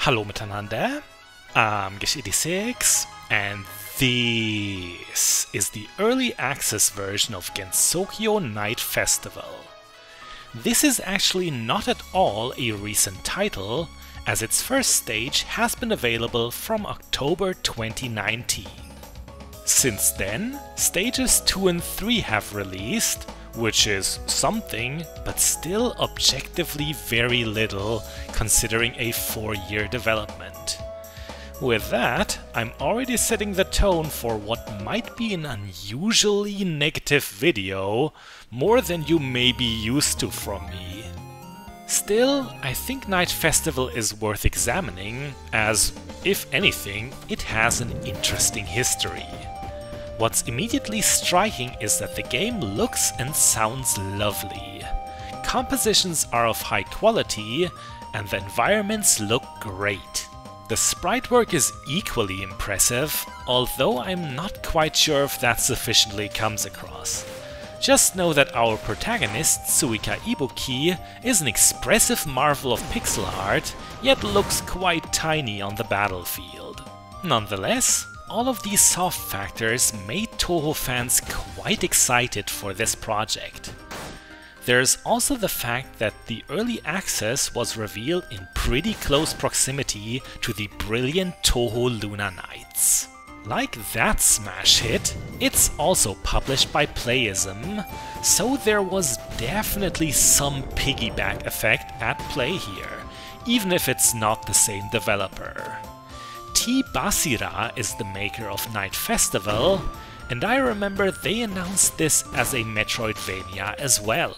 Hallo miteinander, I'm Gish86 and this is the early access version of Gensokyo Night Festival. This is actually not at all a recent title, as its first stage has been available from October 2019. Since then, stages 2 and 3 have released, which is something, but still objectively very little considering a 4-year development. With that, I'm already setting the tone for what might be an unusually negative video, more than you may be used to from me. Still, I think Night Festival is worth examining, as, if anything, it has an interesting history. What's immediately striking is that the game looks and sounds lovely. Compositions are of high quality, and the environments look great. The sprite work is equally impressive, although I'm not quite sure if that sufficiently comes across. Just know that our protagonist, Suika Ibuki, is an expressive marvel of pixel art, yet looks quite tiny on the battlefield. Nonetheless, all of these soft factors made Toho fans quite excited for this project. There's also the fact that the early access was revealed in pretty close proximity to the brilliant Toho Luna Nights. Like that smash hit, it's also published by Playism, so there was definitely some piggyback effect at play here, even if it's not the same developer. Basira is the maker of Night Festival, and I remember they announced this as a Metroidvania as well.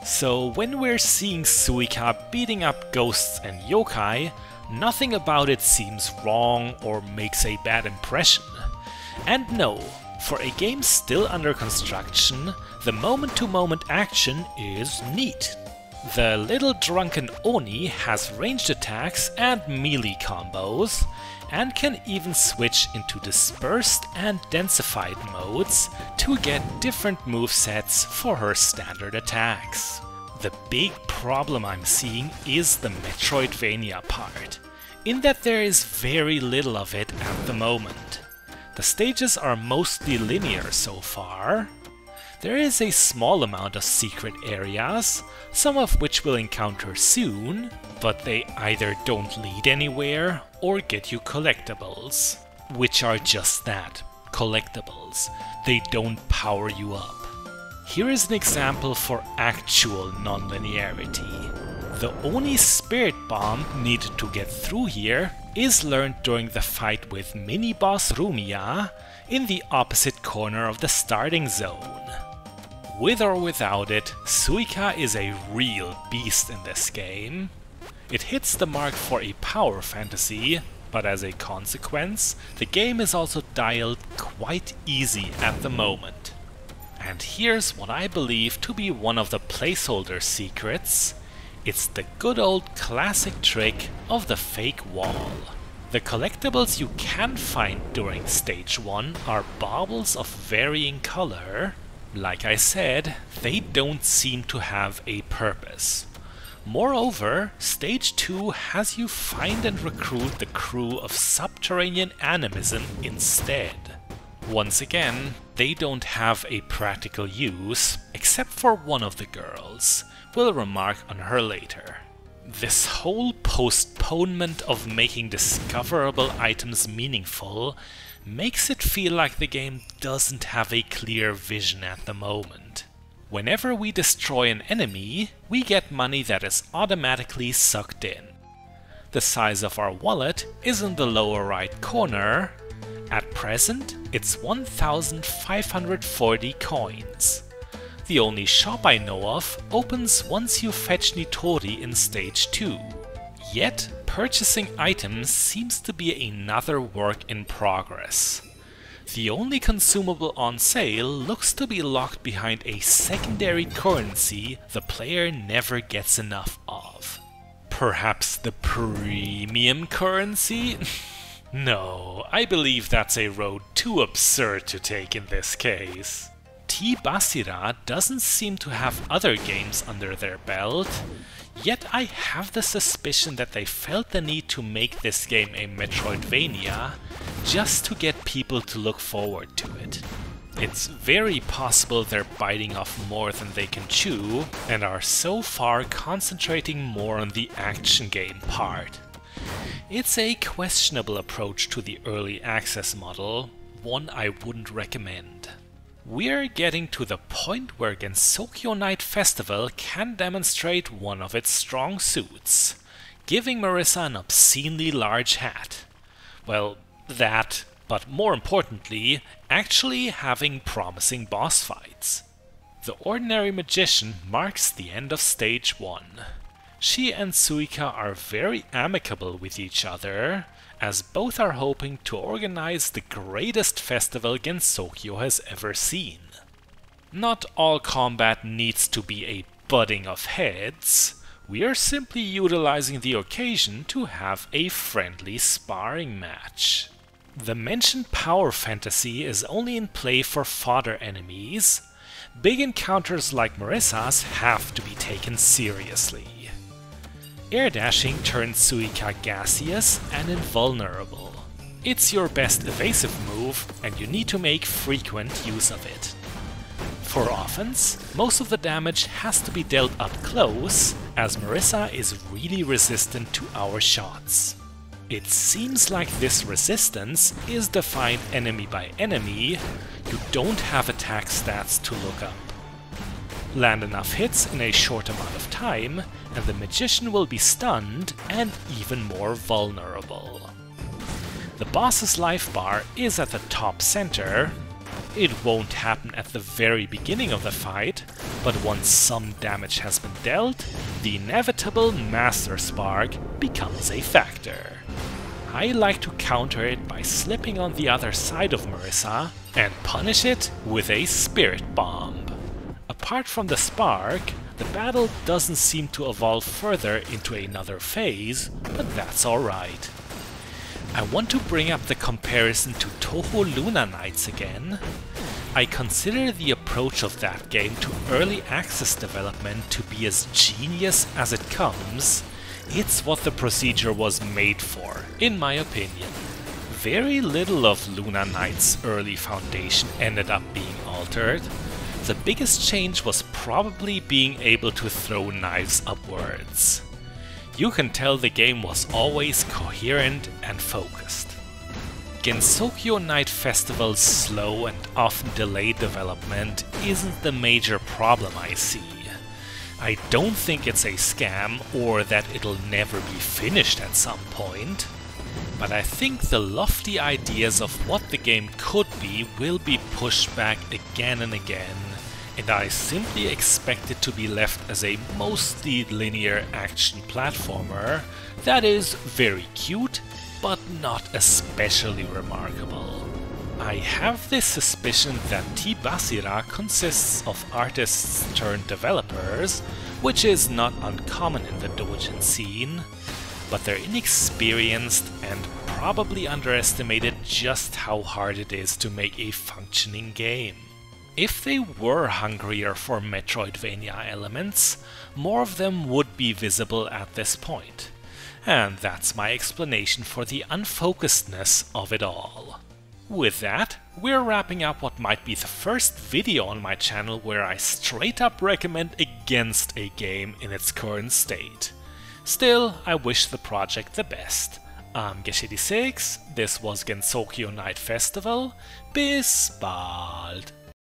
So when we're seeing Suika beating up ghosts and yokai, nothing about it seems wrong or makes a bad impression. And no, for a game still under construction, the moment-to-moment action is neat. The little drunken Oni has ranged attacks and melee combos, and can even switch into dispersed and densified modes to get different movesets for her standard attacks. The big problem I'm seeing is the Metroidvania part, in that there is very little of it at the moment. The stages are mostly linear so far. There is a small amount of secret areas, some of which we'll encounter soon, but they either don't lead anywhere or get you collectibles. Which are just that, collectibles. They don't power you up. Here is an example for actual non-linearity. The only spirit bomb needed to get through here is learned during the fight with mini-boss Rumiya in the opposite corner of the starting zone. With or without it, Suika is a real beast in this game. It hits the mark for a power fantasy, but as a consequence, the game is also dialed quite easy at the moment. And here's what I believe to be one of the placeholder secrets. It's the good old classic trick of the fake wall. The collectibles you can find during stage 1 are baubles of varying color. Like I said, they don't seem to have a purpose. Moreover, stage 2 has you find and recruit the crew of subterranean animism instead. Once again, they don't have a practical use, except for one of the girls. We'll remark on her later. This whole postponement of making discoverable items meaningful makes it feel like the game doesn't have a clear vision at the moment. Whenever we destroy an enemy, we get money that is automatically sucked in. The size of our wallet is in the lower right corner. At present, it's 1,540 coins. The only shop I know of opens once you fetch Nitori in stage 2. Yet, purchasing items seems to be another work in progress. The only consumable on sale looks to be locked behind a secondary currency the player never gets enough of. Perhaps the premium currency? No, I believe that's a road too absurd to take in this case. Basira doesn't seem to have other games under their belt, Yet I have the suspicion that they felt the need to make this game a Metroidvania just to get people to look forward to it. It's very possible they're biting off more than they can chew and are so far concentrating more on the action game part. It's a questionable approach to the early access model, one I wouldn't recommend. We're getting to the point where Gensokyo Night Festival can demonstrate one of its strong suits, giving Marissa an obscenely large hat. Well, that, but more importantly, actually having promising boss fights. The Ordinary Magician marks the end of Stage 1. She and Suika are very amicable with each other, as both are hoping to organize the greatest festival Gensokyo has ever seen. Not all combat needs to be a butting of heads. We are simply utilizing the occasion to have a friendly sparring match. The mentioned power fantasy is only in play for fodder enemies. Big encounters like Marissa's have to be taken seriously. Air dashing turns Suika gaseous and invulnerable. It's your best evasive move, and you need to make frequent use of it. For offense, most of the damage has to be dealt up close, as Marissa is really resistant to our shots. It seems like this resistance is defined enemy by enemy. You don't have attack stats to look up. Land enough hits in a short amount of time, and the magician will be stunned and even more vulnerable. The boss's life bar is at the top center. It won't happen at the very beginning of the fight, but once some damage has been dealt, the inevitable Master Spark becomes a factor. I like to counter it by slipping on the other side of Marissa and punish it with a Spirit Bomb. Apart from the spark, the battle doesn't seem to evolve further into another phase, but that's alright. I want to bring up the comparison to Toho Luna Nights again. I consider the approach of that game to early access development to be as genius as it comes. It's what the procedure was made for, in my opinion. Very little of Luna Nights' early foundation ended up being altered. The biggest change was probably being able to throw knives upwards. You can tell the game was always coherent and focused. Gensokyo Night Festival's slow and often delayed development isn't the major problem I see. I don't think it's a scam or that it'll never be finished at some point. But I think the lofty ideas of what the game could be will be pushed back again and again, and I simply expect it to be left as a mostly linear action platformer that is very cute, but not especially remarkable. I have this suspicion that T-Basira consists of artists turned developers, which is not uncommon in the doujin scene, but they're inexperienced and probably underestimated just how hard it is to make a functioning game. If they were hungrier for Metroidvania elements, more of them would be visible at this point. And that's my explanation for the unfocusedness of it all. With that, we're wrapping up what might be the first video on my channel where I straight up recommend against a game in its current state. Still, I wish the project the best. I'm Gesh86, this was Gensokyo Night Festival, bis bald!